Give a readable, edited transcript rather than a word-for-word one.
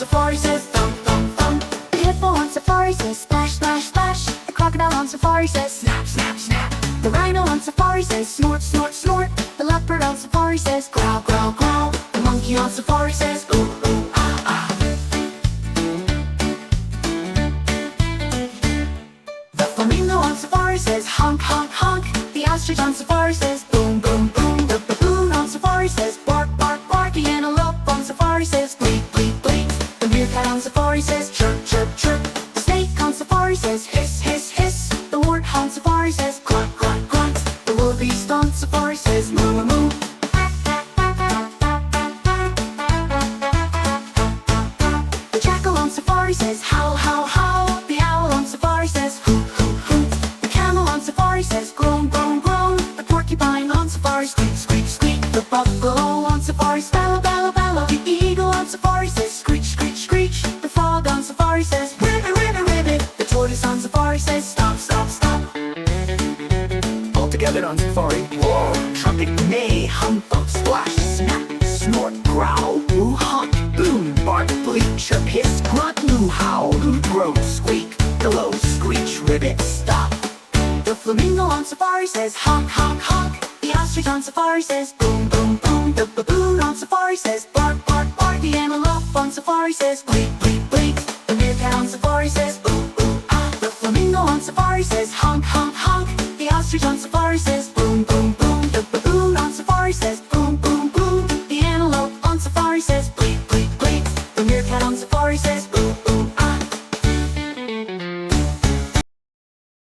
safari says thump, thump, thump. The hippo on safari says splash, splash, splash. The crocodile on safari says snap, snap, snap. The rhino on safari says snort, snort, snort. The leopard on safari says growl, growl, growl. The monkey on safari says ooh, ooh, ah, ah. The flamingo on safari says honk, honk, honk. The ostrich on safari says boom, boom, boom. The baboon on safari says bark, bark, bark. The antelope on safari says bleat, bleat, bleat. The meerkat on safari says chirp, chirp, chirp. The snake on safari says hiss, hiss, hiss. The wart on safari says grunt, grunt, grunt. The wildebeest on safari says moo, moo, moo. The jackal on safari says howl, howl, howl. The owl on safari says hoot, hoot, hoot. The camel on safari says groan, groan, groan. The porcupine on safari squeak, squeak, squeak. The buffalo on safari says bellow, bellow, bellow. The eagle on safari says screech, screech, screech. The frog on safari says ribbit, ribbit, ribbit. The tortoise on safari says stop, stop, stop. All together on safari. Roar, trumpet, neigh, hum, thump, splash, snap, snort, growl, woo, honk, boom, bark, bleat, chirp, hiss, grunt, moo, howl, hoot, groan, squeak, bellow, screech, ribbit, stop. The flamingo on safari says honk, honk, honk. The ostrich on safari says boom, boom, boom. The baboon on safari says bark, bark, bark. The antelope on safari says bleat, bleat, bleat. The meerkat on safari says ooh, ooh, ah. The flamingo on safari says honk, honk, honk. The ostrich on safari says